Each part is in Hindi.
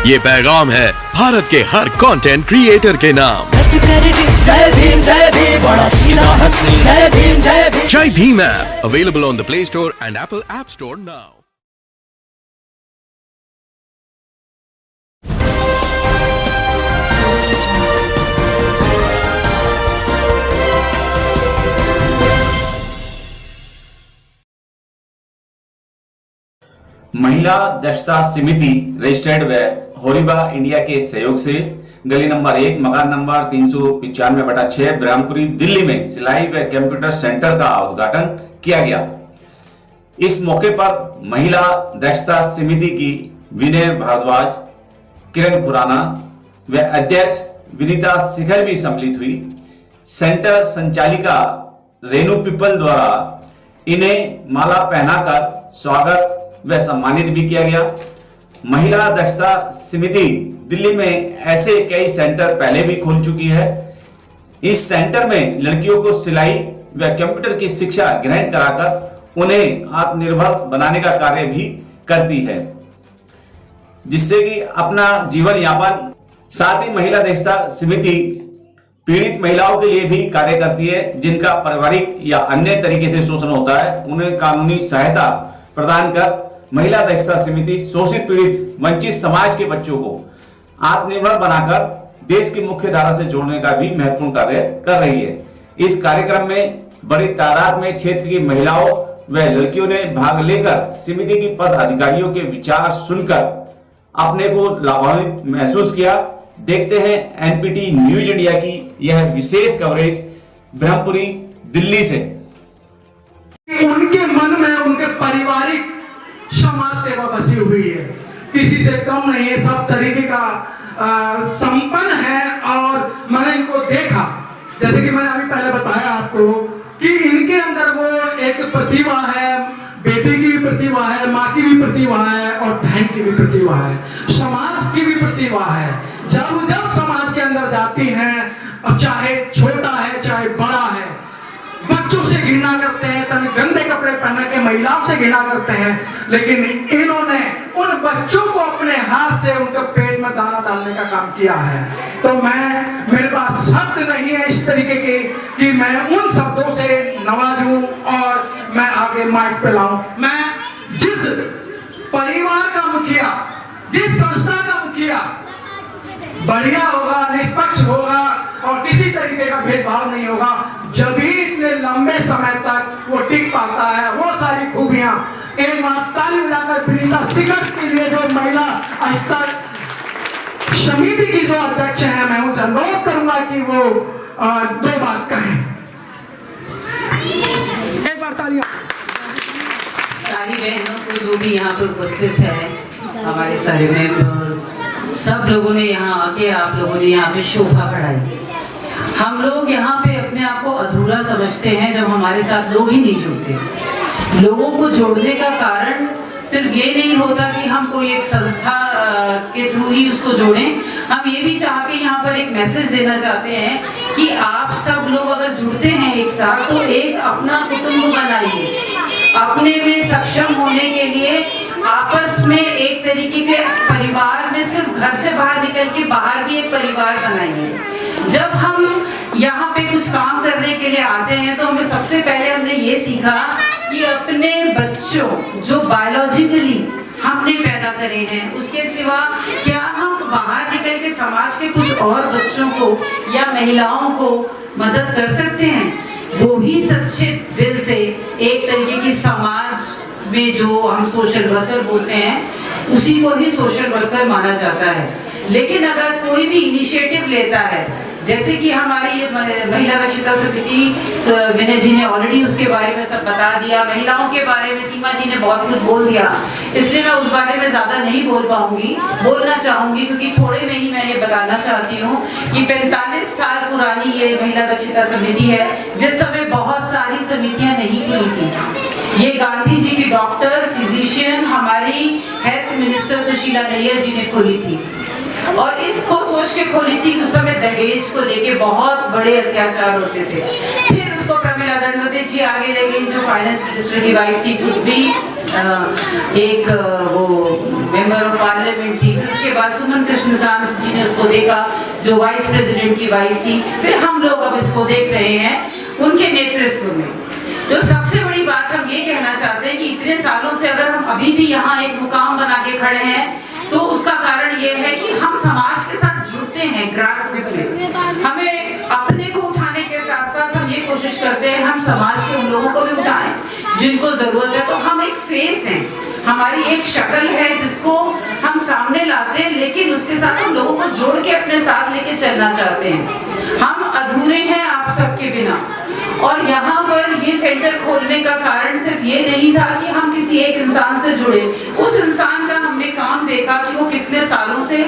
ये पैगाम है भारत के हर कंटेंट क्रिएटर के नाम। जय भीम बड़ा सीना हंसी, जय भीम। जय Bhim app available on the play store and Apple app store now. महिला दक्षता समिति रजिस्टर्ड व होरिबा इंडिया के सहयोग से गली नंबर 1 मकान नंबर 395/6 ब्रह्मपुरी दिल्ली में सिलाई व कंप्यूटर सेंटर का उद्घाटन किया गया। इस मौके पर महिला दक्षता समिति की विनय भारद्वाज, किरण खुराना व अध्यक्ष विनीता शिखर भी सम्मिलित हुई। सेंटर संचालिका रेणु पिपल द्वारा इन्हें माला पहनाकर स्वागत व सम्मानित भी किया गया। महिला दक्षता समिति दिल्ली में ऐसे कई सेंटर पहले भी खोल चुकी है। इस सेंटर में लड़कियों को सिलाई व कंप्यूटर की शिक्षा ग्रहण कराकर उन्हें आत्मनिर्भर बनाने का कार्य भी करती है, जिससे कि अपना जीवन यापन। साथ ही महिला दक्षता समिति पीड़ित महिलाओं के लिए भी कार्य करती है, जिनका पारिवारिक या अन्य तरीके से शोषण होता है, उन्हें कानूनी सहायता प्रदान कर महिला दक्षता समिति शोषित पीड़ित वंचित समाज के बच्चों को आत्मनिर्भर बनाकर देश की मुख्य धारा से जोड़ने का भी महत्वपूर्ण कार्य कर रही है। इस कार्यक्रम में बड़ी तादाद में क्षेत्र की महिलाओं व लड़कियों ने भाग लेकर समिति की पद अधिकारियों के विचार सुनकर अपने को लाभान्वित महसूस किया। देखते हैं एनपीटी न्यूज इंडिया की यह विशेष कवरेज ब्रह्मपुरी दिल्ली से। उनके मन में उनके पारिवारिक समाज सेवा बसी हुई है, किसी से कम नहीं है, सब तरीके का संपन्न है। और मैंने इनको देखा, जैसे कि मैंने अभी पहले बताया आपको कि इनके अंदर वो एक प्रतिभा है, बेटी की भी प्रतिभा है, माँ की भी प्रतिभा है और बहन की भी प्रतिभा है, समाज की भी प्रतिभा है। जब जब समाज के अंदर जाती हैं, चाहे छोटा है चाहे बड़ा है, बच्चों से घृणा करते हैं, तन गंदे कपड़े पहन के महिलाओं से घृणा करते हैं, लेकिन इन्होंने उन बच्चों को अपने हाथ से उनके पेट में दाना डालने का काम किया है। तो मेरे पास शब्द नहीं है इस तरीके के कि मैं उन शब्दों से नवाजूं और मैं आगे माइक पे लाऊं। मैं जिस परिवार का मुखिया, जिस संस्था का मुखिया बढ़िया होगा, निष्पक्ष होगा और किसी तरीके का भेदभाव नहीं होगा, जब भी इतने लंबे समय तक वो टिक पाता है। वो सारी खूबियां एक बार ताली बजाकर विनीता शिखर के लिए, जो महिला समिति की जो अध्यक्ष है, मैं उनसे अनुरोध करूंगा कि वो 2 बात कहें। एक बार तालियां। सारी बहनों को जो भी यहाँ पे उपस्थित है, हमारे सारे मेंबर्स, सब लोगों ने यहाँ आके आप लोगों ने यहाँ पे शोभा बढ़ाई। हम लोग यहाँ पे अपने आप को अधूरा समझते हैं जब हमारे साथ लोग ही नहीं जुड़ते। लोगों को जोड़ने का कारण सिर्फ ये नहीं होता कि हम कोई एक संस्था के थ्रू ही उसको जोड़ें। हम ये भी चाह के यहाँ पर एक मैसेज देना चाहते हैं कि आप सब लोग अगर जुड़ते हैं एक साथ, तो एक अपना कुटुंब बनाइए। अपने में सक्षम होने के लिए आपस में एक तरीके के परिवार में, सिर्फ घर से बाहर निकल के बाहर भी एक परिवार बनाइए। जब हम यहाँ पे कुछ काम करने के लिए आते हैं तो हमें सबसे पहले हमने ये सीखा कि अपने बच्चों जो बायोलॉजिकली हमने पैदा करे हैं, उसके सिवा क्या हम बाहर निकल के समाज के कुछ और बच्चों को या महिलाओं को मदद कर सकते हैं। वो ही सच्चे दिल से एक तरीके की समाज में जो हम सोशल वर्कर बोलते हैं, उसी को ही सोशल वर्कर माना जाता है। लेकिन अगर कोई भी इनिशिएटिव लेता है, जैसे कि हमारी महिला दक्षता समिति, विनय जी ने ऑलरेडी उसके बारे में सब बता दिया, महिलाओं के बारे में सीमा जी ने बहुत कुछ बोल दिया, इसलिए मैं उस बारे में ज्यादा नहीं बोल पाऊंगी। बोलना चाहूंगी क्योंकि थोड़े में ही मैं ये बताना चाहती हूँ कि 45 साल पुरानी ये महिला दक्षता समिति है, जिस समय बहुत सारी समितियां नहीं खुली थी। ये गांधी जी की डॉक्टर, फिजिशियन, हमारी हेल्थ मिनिस्टर सुशीला नैयर जी ने खोली थी। और इसको सोच के खोली थी, उस समय दहेज को लेके बहुत बड़े अत्याचार होते थे। फिर उसको प्रमिला दंडवते जी आगे ले गई, जो फाइनेंस मिनिस्टर की वाइफ थी, खुद भी एक वो मेंबर ऑफ पार्लियामेंट थी। फिर उसके बाद सुमन कृष्णकांत जी ने उसको देखा, जो वाइस प्रेसिडेंट की वाइफ थी। फिर हम लोग अब इसको देख रहे हैं उनके नेतृत्व में। जो सबसे बड़ी बात हम ये कहना चाहते हैं कि इतने सालों से अगर हम अभी भी यहाँ एक मुकाम बना के खड़े हैं, तो उसका कारण ये है कि हम समाज के साथ जुड़ते हैं ग्रास रूट में। हमें अपने को उठाने के साथ साथ हम ये कोशिश करते हैं हम समाज के उन लोगों को भी उठाएं जिनको जरूरत है। तो हम एक फेस हैं, हमारी एक शक्ल है जिसको हम सामने लाते हैं, लेकिन उसके साथ हम लोगों को जोड़ के अपने साथ लेके चलना चाहते हैं। हम अधूरे हैं आप सबके बिना। और यहाँ पर ये सेंटर खोलने का कारण सिर्फ ये नहीं था कि हम किसी एक इंसान से जुड़े, उस इंसान का हमने काम देखा कि वो कितने सालों से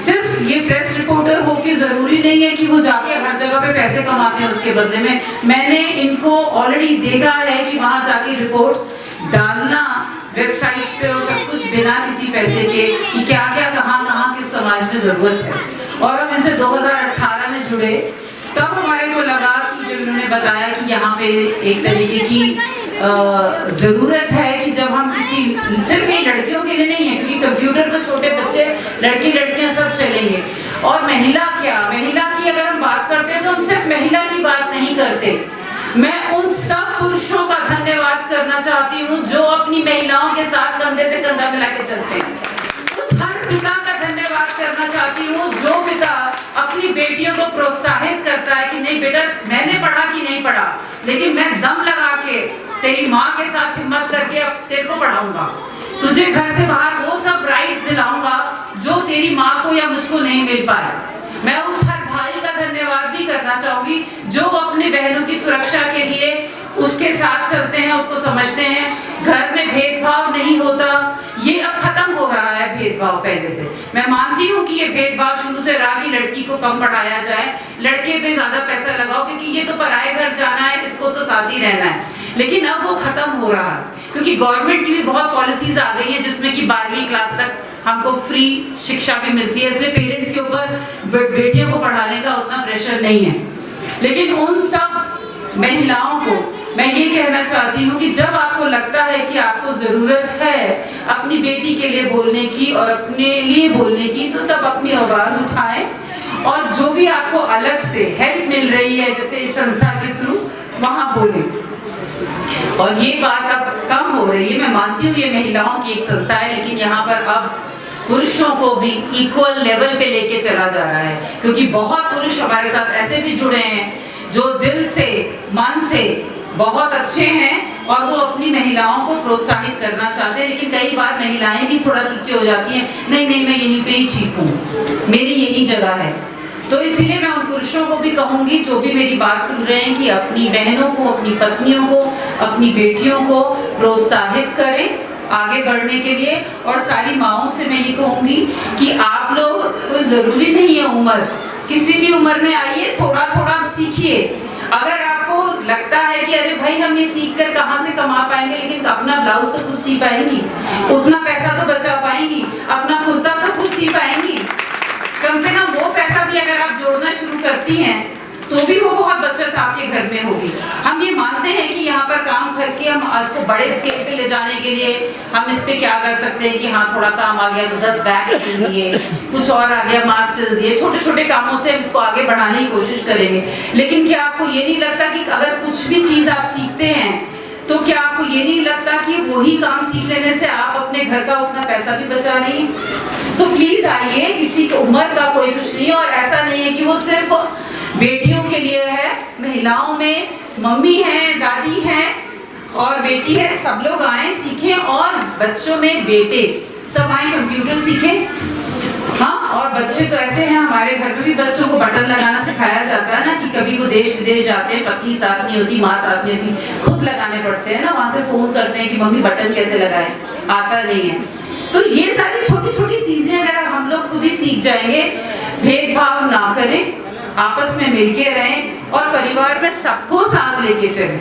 सिर्फ ये प्रेस रिपोर्टर हो के जरूरी नहीं है कि वो जाके हर जगह पे पैसे कमाते हैं उसके बदले में। मैंने इनको ऑलरेडी देखा है कि वहां जाके रिपोर्ट्स डालना वेबसाइट्स पे और सब कुछ बिना किसी पैसे के, कि क्या क्या कहाँ किस समाज में जरूरत है। और हम इनसे 2018 में जुड़े, तब हमारे को लगा कि जब इन्होंने बताया कि यहाँ पे एक तरीके की जरूरत है कि जब हम किसी, सिर्फ ये लड़कियों के लिए नहीं है क्योंकि कंप्यूटर तो छोटे बच्चे, लड़के लड़कियां सब चलेंगे। और महिला की अगर हम बात करते हैं तो हम सिर्फ महिला की बात नहीं करते। मैं उन सब पुरुषों का धन्यवाद करना चाहती हूँ जो अपनी महिलाओं के साथ कंधे से कंधा मिला के चलते हैं। उस हर पिता का धन्यवाद करना चाहती हूँ जो पिता अपनी बेटियों को प्रोत्साहित करता है कि नहीं बेटा, मैंने पढ़ा कि नहीं पढ़ा, लेकिन मैं दम लगा के तेरी माँ के साथ हिम्मत करके अब तेरे को पढ़ाऊंगा, तुझे घर से बाहर वो सब राइट्स दिलाऊंगा जो तेरी माँ को या मुझको नहीं मिल पाया। मैं उस हर भाई का धन्यवाद भी करना चाहूंगी जो अपने बहनों की सुरक्षा के लिए उसके साथ चलते हैं, उसको समझते हैं। घर में भेदभाव नहीं होता, ये अब खत्म हो रहा है भेदभाव पहले से। मैं मानती हूँ कि ये भेदभाव शुरू से रहा कि लड़की को कम पढ़ाया जाए, लड़के पे ज्यादा पैसा लगाओ क्योंकि ये तो पराए घर जाना है, इसको तो साथ ही रहना है। लेकिन अब वो खत्म हो रहा है क्योंकि गवर्नमेंट की भी बहुत पॉलिसीज आ गई है जिसमें कि 12वीं क्लास तक हमको फ्री शिक्षा भी मिलती है, इसलिए पेरेंट्स के ऊपर बेटियों को पढ़ाने का उतना प्रेशर नहीं है। लेकिन उन सब महिलाओं को मैं ये कहना चाहती हूँ कि जब आपको लगता है कि आपको जरूरत है अपनी बेटी के लिए बोलने की और अपने लिए बोलने की, तो तब अपनी आवाज उठाएं और जो भी आपको अलग से हेल्प मिल रही है जैसे इस संस्था के थ्रू, वहां बोलें। और ये बात अब कम हो रही है, मैं मानती हूँ ये महिलाओं की एक संस्था है, लेकिन यहाँ पर अब पुरुषों को भी इक्वल लेवल पे लेके चला जा रहा है क्योंकि बहुत पुरुष हमारे साथ ऐसे भी जुड़े हैं जो दिल से, मन से बहुत अच्छे हैं और वो अपनी महिलाओं को प्रोत्साहित करना चाहते हैं। लेकिन कई बार महिलाएं भी थोड़ा पीछे हो जाती हैं, नहीं मैं यहीं पे ही ठीक हूँ, मेरी यही जगह है। तो इसलिए मैं उन पुरुषों को भी कहूंगी जो भी मेरी बात सुन रहे हैं कि अपनी बहनों को, अपनी पत्नियों को, अपनी बेटियों को प्रोत्साहित करें आगे बढ़ने के लिए। और सारी माओं से मैं ये कहूंगी कि आप लोग, कोई जरूरी नहीं है उम्र, किसी भी उम्र में आइए, थोड़ा थोड़ा सीखिए। अगर आपको लगता है कि अरे भाई हम ये सीख कर कहाँ से कमा पाएंगे, लेकिन अपना ब्लाउज तो खुद सी पाएंगी, उतना पैसा तो बचा पाएंगी, अपना कुर्ता तो खुद सी पाएंगी, कम से कम वो पैसा भी अगर आप जोड़ना शुरू करती हैं तो भी वो बहुत बचत आपके घर में होगी। हम ये मानते हैं कि यहाँ पर काम करके हम इसको बड़े स्केल पे ले जाने के लिए हम इस पे क्या कर सकते हैं कि हाँ थोड़ा काम आ गया तो 10 बैग सिल दिए, कुछ और आ गया मास्क सिल दिए, छोटे छोटे कामों से हम इसको आगे बढ़ाने की कोशिश करेंगे। लेकिन क्या आपको ये नहीं लगता कि अगर कुछ भी चीज आप सीखते हैं तो क्या आपको ये नहीं लगता कि वही काम सीख लेने से आप अपने घर का उतना पैसा भी बचा रही हैं? सो प्लीज आइए, किसी की उम्र का कोई कुछ नहीं है और ऐसा नहीं है कि वो सिर्फ बेटियों के लिए है। महिलाओं में मम्मी है, दादी है और बेटी है, सब लोग आए सीखें। और बच्चों में बेटे सब आए कंप्यूटर सीखें। हाँ, और बच्चे तो ऐसे हैं, हमारे घर में भी बच्चों को बटन लगाना सिखाया जाता है ना, कि कभी वो देश विदेश जाते हैं, पत्नी साथ नहीं होती, माँ साथ नहीं होती, खुद लगाने पड़ते हैं ना, वहां से फोन करते हैं कि मम्मी बटन कैसे लगाएं, आता नहीं है। तो ये सारी छोटी छोटी चीजें अगर हम लोग खुद ही सीख जाएंगे, भेदभाव ना करें, आपस में मिलके रहें और परिवार में सबको साथ लेके चलें।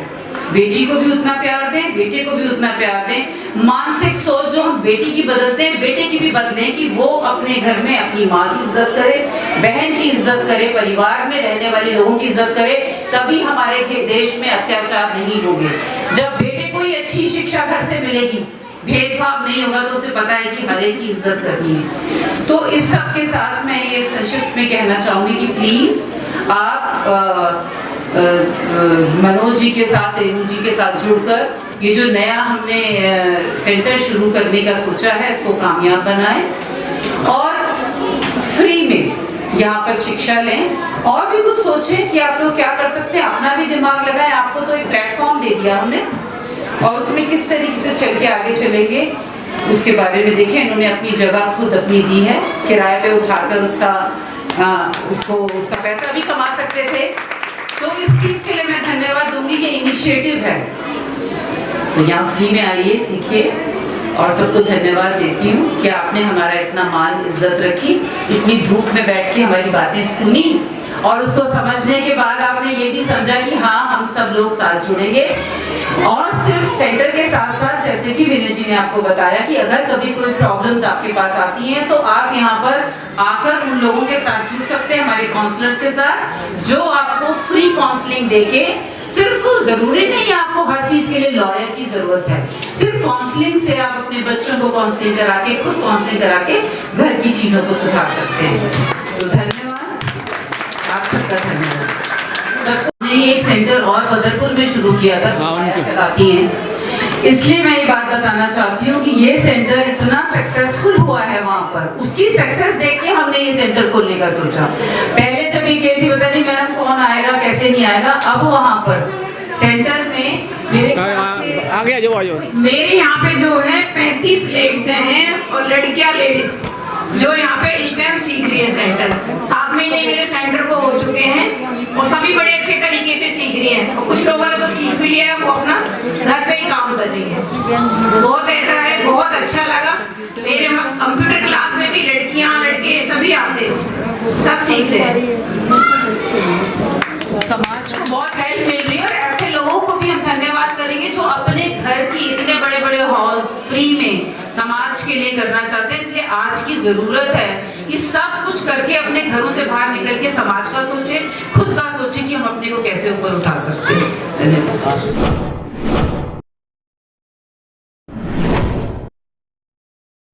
बेटी को भी उतना प्यार दें, बेटे को भी उतना प्यार दें। मानसिक सोच जो जो हम बेटी की बदलते हैं बेटे की भी बदलें कि वो अपने घर में अपनी माँ की इज्जत करे, बहन की इज्जत करे, परिवार में रहने वाले लोगों की इज्जत करे, तभी हमारे देश में अत्याचार नहीं होंगे। जब बेटे को ही अच्छी शिक्षा घर से मिलेगी, भेदभाव नहीं होगा, तो उसे पता है कि हर एक की इज्जत करनी है। तो इस सब के साथ मैं ये संक्षिप्त में कहना चाहूंगी कि प्लीज आप मनोज जी के साथ, रेणु जी के साथ जुड़कर ये जो नया हमने सेंटर शुरू करने का सोचा है इसको कामयाब बनाएं और फ्री में यहाँ पर शिक्षा लें और भी कुछ सोचें कि आप लोग क्या कर सकते हैं, अपना भी दिमाग लगाएं। आपको तो एक प्लेटफॉर्म दे दिया हमने और उसमें किस तरीके से चल के आगे चलेंगे उसके बारे में देखें। इन्होंने अपनी जगह खुद अपनी दी है, किराए पे उठाकर उसका पैसा भी कमा सकते थे। तो इस चीज के लिए मैं धन्यवाद दूंगी, ये इनिशिएटिव है। तो यहाँ फ्री में आइए, सीखिए और सबको धन्यवाद देती हूँ कि आपने हमारा इतना मान इज्जत रखी, इतनी धूप में बैठ के हमारी बातें सुनी और उसको समझने के बाद आपने ये भी समझा कि हाँ हम सब लोग साथ जुड़ेंगे। और सिर्फ सेंटर के साथ साथ जैसे कि विनय जी ने आपको बताया कि अगर कभी कोई प्रॉब्लम्स आपके पास आती हैं तो आप यहाँ पर आकर उन लोगों के साथ जुड़ सकते हैं, हमारे काउंसलर्स के साथ, जो आपको फ्री काउंसलिंग देके, सिर्फ जरूरी नहीं आपको हर चीज के लिए लॉयर की जरूरत है, सिर्फ काउंसलिंग से आप अपने बच्चों को काउंसलिंग करा के, खुद काउंसलिंग करा के घर की चीजों को सुधार सकते हैं। तो धन्यवाद, आप सबका धन्यवाद। सबने एक सेंटर और बदरपुर में शुरू किया था, चलाती हैं, इसलिए मैं ये बात बताना चाहती हूँ कि ये सेंटर इतना सक्सेसफुल हुआ है वहाँ पर, उसकी सक्सेस देख के हमने ये सेंटर खोलने का सोचा। पहले जब ये कहती थी पता नहीं मैडम कौन आएगा कैसे नहीं आएगा, अब वहाँ पर सेंटर में मेरे यहाँ पे जो है 35 लेडीज हैं और लड़कियाँ लेडीज जो यहाँ पे स्टेम सीख रही है। सेंटर 7 महीने मेरे सेंटर को हो चुके हैं और सभी बड़े अच्छे तरीके से सीख रही हैं और कुछ लोगों ने तो सीख भी लिया है, वो अपना घर से ही काम कर रही है। बहुत ऐसा है, बहुत अच्छा लगा। मेरे कंप्यूटर क्लास में भी लड़कियाँ लड़के सभी आते हैं, सब सीख रहे हैं। समाज को बहुत हेल्प मिल रही है और ऐसे लोगों को भी हम धन्यवाद करेंगे जो अपने घर की इतने बड़े बड़े हॉल्स फ्री में समाज के लिए करना चाहते हैं। इसलिए आज की जरूरत है कि सब कुछ करके अपने घरों से बाहर निकल के समाज का सोचें, खुद का सोचें कि हम अपने को कैसे ऊपर उठा सकते हैं। धन्यवाद।